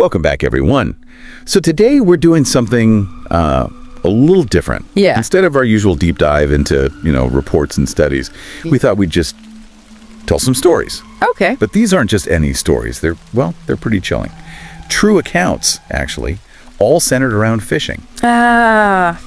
Welcome back, everyone. So today we're doing something a little different. Yeah. Instead of our usual deep dive into, reports and studies, we thought we'd just tell some stories. Okay. But these aren't just any stories. They're pretty chilling. True accounts, actually, all centered around fishing.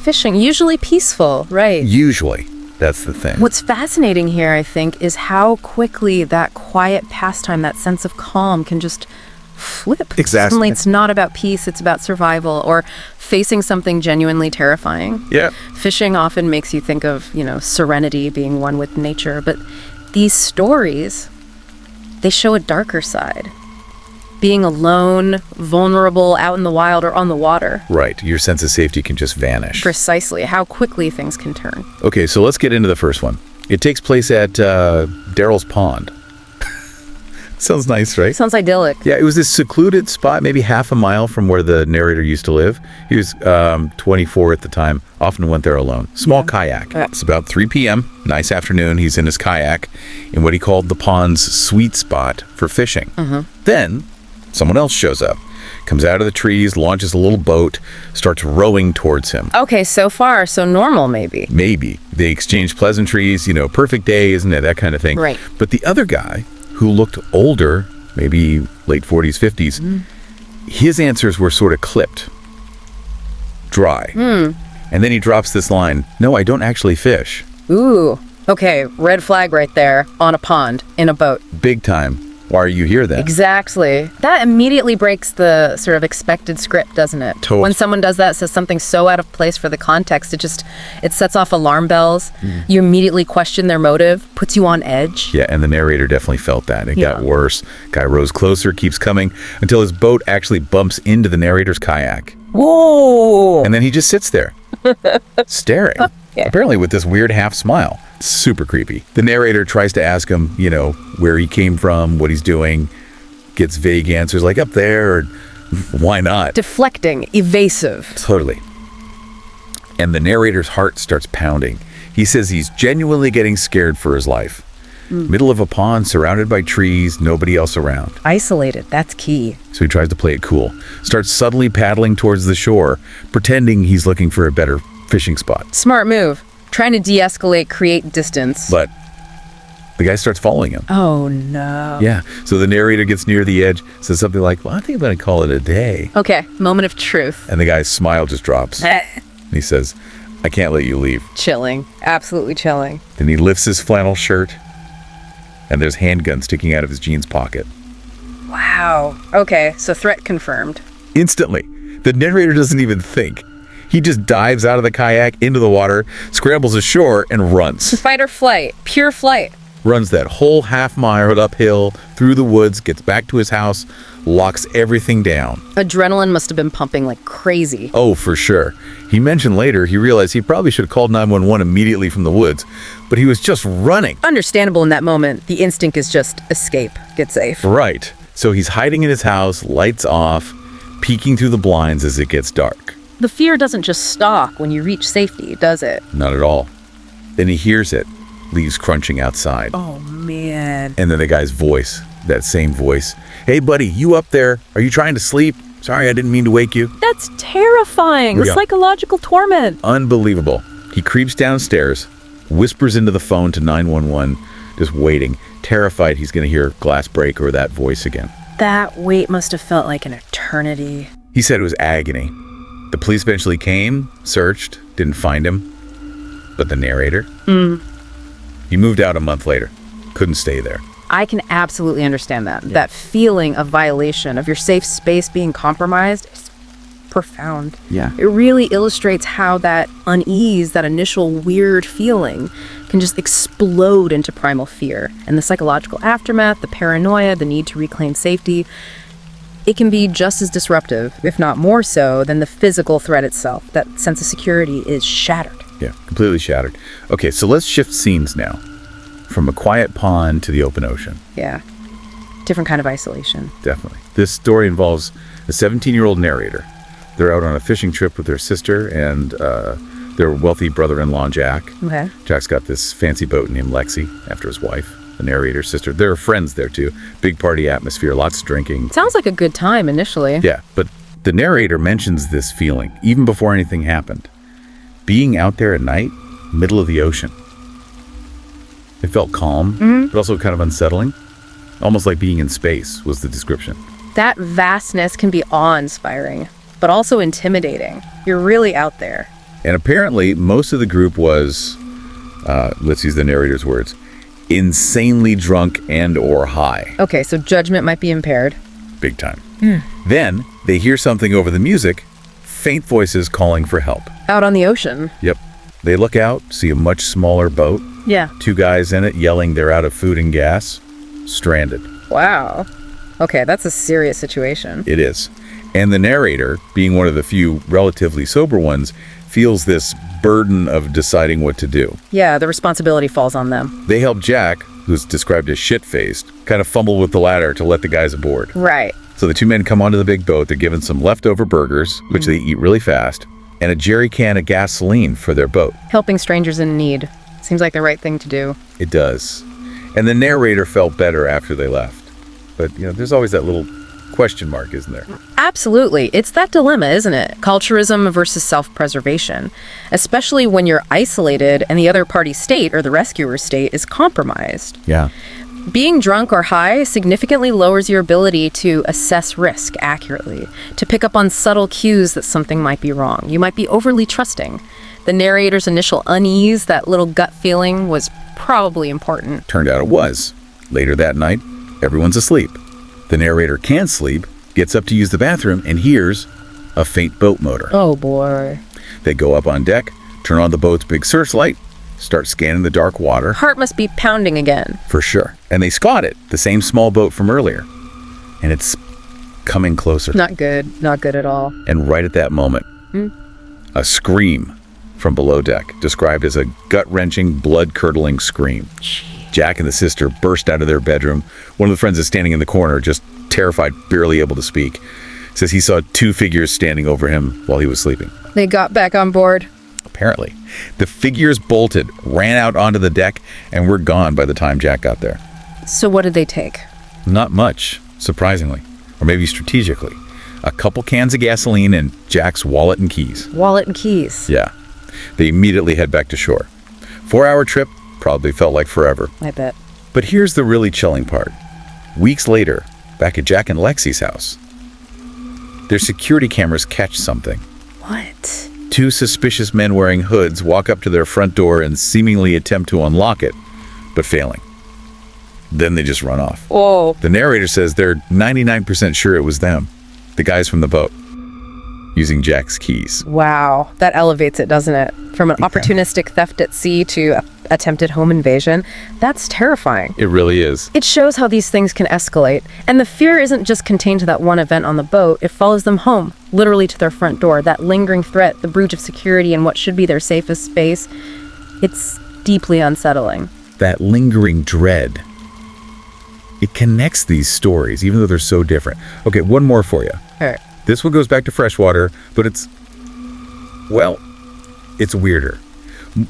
Fishing, usually peaceful, right? Usually. That's the thing. What's fascinating here, I think, is how quickly that quiet pastime, that sense of calm can just flip. Exactly. Suddenly it's not about peace, it's about survival or facing something genuinely terrifying. Yeah. Fishing often makes you think of, serenity, being one with nature, but these stories, they show a darker side. Being alone, vulnerable, out in the wild or on the water. Right. Your sense of safety can just vanish. Precisely. How quickly things can turn. Okay, so let's get into the first one. It takes place at Daryl's Pond. Sounds nice, right? Sounds idyllic. Yeah, it was this secluded spot, maybe half a mile from where the narrator used to live. He was 24 at the time, often went there alone. Small kayak. Yeah. It's about 3 p.m., nice afternoon. He's in his kayak in what he called the pond's sweet spot for fishing. Then someone else shows up, comes out of the trees, launches a little boat, starts rowing towards him. Okay, so far, so normal maybe. Maybe. They exchange pleasantries, perfect day, isn't it? That kind of thing. Right. But the other guy, who looked older, maybe late 40s, 50s, his answers were sort of clipped, dry. And then he drops this line, "No, I don't actually fish." Ooh. Okay, red flag right there, on a pond, in a boat. Big time. Why are you here then? Exactly. That immediately breaks the sort of expected script, doesn't it? Totally. When someone does that, says something so out of place for the context, it sets off alarm bells. You immediately question their motive, puts you on edge. Yeah, and the narrator definitely felt that. It got Yeah. worse. Guy rows closer, keeps coming, until his boat actually bumps into the narrator's kayak. Whoa! And then he just sits there, staring, Yeah. apparently with this weird half smile. Super creepy. The narrator tries to ask him, where he came from, what he's doing, gets vague answers like up there, or why not? Deflecting, evasive. Totally. And the narrator's heart starts pounding. He says he's genuinely getting scared for his life. Middle of a pond, surrounded by trees, nobody else around. Isolated, that's key. So he tries to play it cool. Starts subtly paddling towards the shore, pretending he's looking for a better fishing spot. Smart move. Trying to de-escalate, create distance. But the guy starts following him. Oh, no. Yeah. So the narrator gets near the edge, says something like, "Well, I think I'm going to call it a day." Okay, moment of truth. And the guy's smile just drops. And he says, "I can't let you leave." Chilling. Absolutely chilling. Then he lifts his flannel shirt, and there's handgun sticking out of his jeans pocket. Wow. Okay, so threat confirmed. Instantly. The narrator doesn't even think. He just dives out of the kayak into the water, scrambles ashore, and runs. Fight or flight. Pure flight. Runs that whole half mile uphill, through the woods, gets back to his house, locks everything down. Adrenaline must have been pumping like crazy. Oh, for sure. He mentioned later he realized he probably should have called 911 immediately from the woods, but he was just running. Understandable in that moment. The instinct is just escape, get safe. Right. So he's hiding in his house, lights off, peeking through the blinds as it gets dark. The fear doesn't just stalk when you reach safety, does it? Not at all. Then he hears it, leaves crunching outside. Oh, man. And then the guy's voice, that same voice. "Hey, buddy, you up there? Are you trying to sleep? Sorry, I didn't mean to wake you." That's terrifying. Yeah. Psychological torment. Unbelievable. He creeps downstairs, whispers into the phone to 911, just waiting, terrified he's going to hear glass break or that voice again. That wait must have felt like an eternity. He said it was agony. The police eventually came, searched, didn't find him. But the narrator? He moved out a month later. Couldn't stay there. I can absolutely understand that. That feeling of violation, of your safe space being compromised, is profound. Yeah. It really illustrates how that unease, that initial weird feeling, can just explode into primal fear. And the psychological aftermath, the paranoia, the need to reclaim safety, it can be just as disruptive, if not more so, than the physical threat itself. That sense of security is shattered. Yeah, completely shattered. Okay, so let's shift scenes now. From a quiet pond to the open ocean. Yeah. Different kind of isolation. Definitely. This story involves a 17-year-old narrator. They're out on a fishing trip with their sister and their wealthy brother-in-law, Jack. Okay. Jack's got this fancy boat named Lexi, after his wife. the narrator's sister. There are friends there too. Big party atmosphere, lots of drinking. Sounds like a good time initially. Yeah, but the narrator mentions this feeling even before anything happened. Being out there at night, middle of the ocean. It felt calm, but also kind of unsettling. Almost like being in space was the description. That vastness can be awe-inspiring, but also intimidating. You're really out there. And apparently, most of the group was, let's use the narrator's words, insanely drunk and or high. Okay, so judgment might be impaired. Big time. Then, they hear something over the music, faint voices calling for help. Out on the ocean. Yep. They look out, see a much smaller boat, Yeah. 2 guys in it yelling they're out of food and gas, stranded. Wow. Okay, that's a serious situation. It is. And the narrator, being one of the few relatively sober ones, feels this burden of deciding what to do. Yeah, the responsibility falls on them. They help Jack, who's described as shit-faced, kind of fumble with the ladder to let the guys aboard. Right. So the 2 men come onto the big boat. They're given some leftover burgers, which they eat really fast, and a jerry can of gasoline for their boat. Helping strangers in need. Seems like the right thing to do. It does. And the narrator felt better after they left. But, there's always that little question mark, isn't there? Absolutely. It's that dilemma, isn't it? Culturism versus self-preservation. Especially when you're isolated and the other party's state, or the rescuer's state, is compromised. Yeah. Being drunk or high significantly lowers your ability to assess risk accurately, to pick up on subtle cues that something might be wrong. You might be overly trusting. The narrator's initial unease, that little gut feeling, was probably important. Turned out it was. Later that night, everyone's asleep. The narrator can't sleep, gets up to use the bathroom, and hears a faint boat motor. Oh boy. They go up on deck, turn on the boat's big searchlight, start scanning the dark water. Heart must be pounding again. For sure. And they spot it, the same small boat from earlier. And it's coming closer. Not good. Not good at all. And right at that moment, a scream from below deck, described as a gut-wrenching, blood-curdling scream. Jack and the sister burst out of their bedroom. One of the friends is standing in the corner, just terrified, barely able to speak. Says he saw 2 figures standing over him while he was sleeping. They got back on board. Apparently. The figures bolted, ran out onto the deck, and were gone by the time Jack got there. So what did they take? Not much, surprisingly. Or maybe strategically. A couple cans of gasoline and Jack's wallet and keys. Wallet and keys. Yeah. They immediately head back to shore. 4-hour trip probably felt like forever. I bet. But here's the really chilling part. Weeks later, back at Jack and Lexi's house, their security cameras catch something. What? 2 suspicious men wearing hoods walk up to their front door and seemingly attempt to unlock it, but failing. Then they just run off. Whoa. The narrator says they're 99% sure it was them, the guys from the boat, using Jack's keys. Wow. That elevates it, doesn't it? From an opportunistic theft at sea to attempted home invasion. That's terrifying. It really is. It shows how these things can escalate. And the fear isn't just contained to that one event on the boat. It follows them home, literally to their front door. That lingering threat, the breach of security in what should be their safest space. It's deeply unsettling. That lingering dread. It connects these stories, even though they're so different. Okay, one more for you. All right. This one goes back to freshwater, but it's weirder.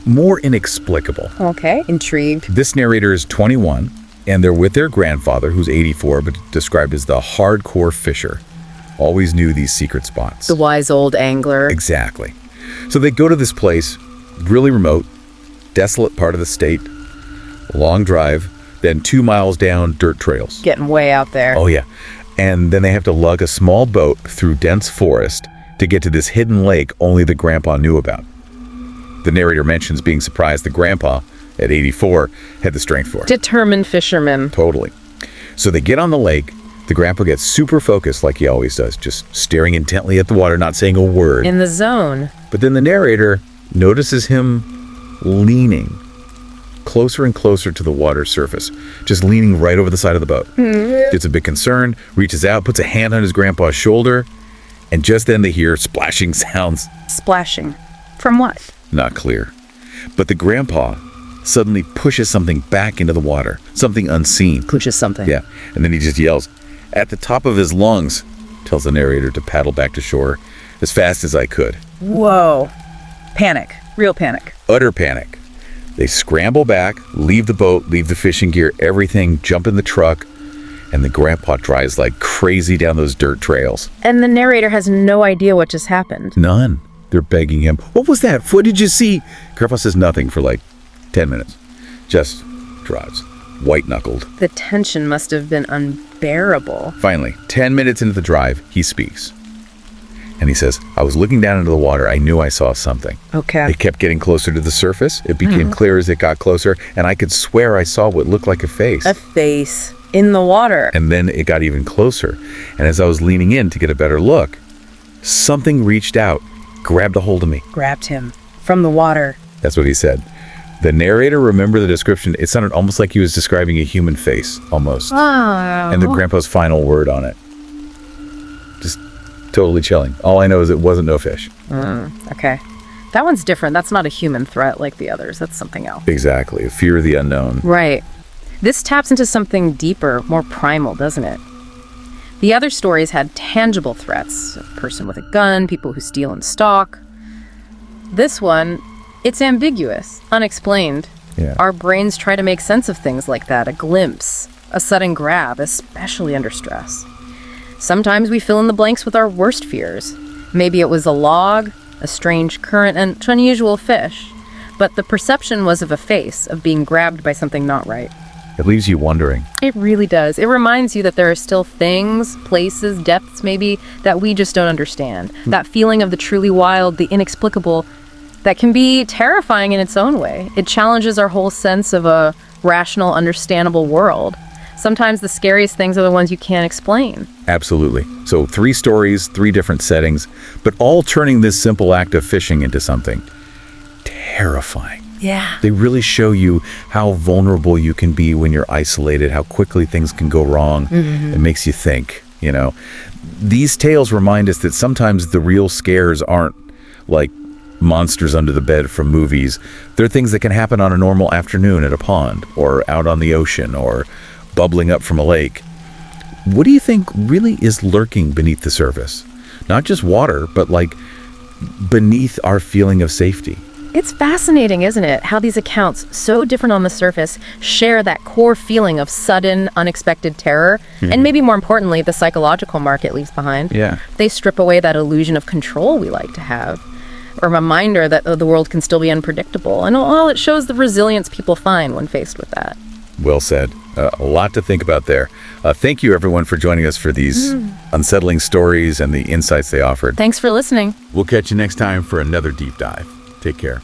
More inexplicable. Okay. Intrigued. This narrator is 21, and they're with their grandfather, who's 84, but described as the hardcore fisher. Always knew these secret spots. The wise old angler. Exactly. So they go to this place, really remote, desolate part of the state, long drive, then 2 miles down dirt trails. Getting way out there. Oh, yeah. And then they have to lug a small boat through dense forest to get to this hidden lake only the grandpa knew about. The narrator mentions being surprised the grandpa, at 84, had the strength for it. Determined fisherman. Totally. So they get on the lake. The grandpa gets super focused like he always does, just staring intently at the water, not saying a word. In the zone. But then the narrator notices him leaning closer and closer to the water surface, just leaning right over the side of the boat. Gets a bit concerned, reaches out, puts a hand on his grandpa's shoulder, and just then they hear splashing sounds. Splashing. From what? Not clear. But the grandpa suddenly pushes something back into the water, something unseen. Pushes something. Yeah, and then he just yells, at the top of his lungs, tells the narrator to paddle back to shore as fast as I could. Whoa. Panic. Real panic. Utter panic. They scramble back, leave the boat, leave the fishing gear, everything, jump in the truck, and the grandpa drives like crazy down those dirt trails. And the narrator has no idea what just happened. None. They're begging him, "What was that? What did you see?" Grandpa says nothing for like 10 minutes. Just drives, white-knuckled. The tension must have been unbearable. Finally, 10 minutes into the drive, he speaks. And he says, "I was looking down into the water. I knew I saw something." Okay. It kept getting closer to the surface. It became clear as it got closer, and I could swear I saw what looked like a face. A face in the water. And then it got even closer. And as I was leaning in to get a better look, something reached out, grabbed a hold of me. Grabbed him from the water. That's what he said. The narrator, remember the description, it sounded almost like he was describing a human face, almost. Oh. And the grandpa's final word on it. Just totally chilling. All I know is it wasn't no fish. Okay. That one's different. That's not a human threat like the others. That's something else. Exactly. Fear of the unknown. Right. This taps into something deeper, more primal, doesn't it? The other stories had tangible threats. A person with a gun, people who steal and stalk. This one, it's ambiguous, unexplained. Yeah. Our brains try to make sense of things like that, a glimpse, a sudden grab, especially under stress. Sometimes we fill in the blanks with our worst fears. Maybe it was a log, a strange current, an unusual fish. But the perception was of a face, of being grabbed by something not right. It leaves you wondering. It really does. It reminds you that there are still things, places, depths maybe, that we just don't understand. That feeling of the truly wild, the inexplicable, that can be terrifying in its own way. It challenges our whole sense of a rational, understandable world. Sometimes the scariest things are the ones you can't explain. Absolutely. So 3 stories, 3 different settings, but all turning this simple act of fishing into something terrifying. Yeah. They really show you how vulnerable you can be when you're isolated, how quickly things can go wrong. It makes you think, you know. These tales remind us that sometimes the real scares aren't like monsters under the bed from movies. They're things that can happen on a normal afternoon at a pond or out on the ocean or bubbling up from a lake. What do you think really is lurking beneath the surface? Not just water, but like beneath our feeling of safety. It's fascinating, isn't it? How these accounts, so different on the surface, share that core feeling of sudden, unexpected terror, and maybe more importantly, the psychological mark it leaves behind. Yeah. They strip away that illusion of control we like to have, or a reminder that the world can still be unpredictable. And well, it shows the resilience people find when faced with that. Well said. A lot to think about there. Thank you, everyone, for joining us for these unsettling stories and the insights they offered. Thanks for listening. We'll catch you next time for another deep dive. Take care.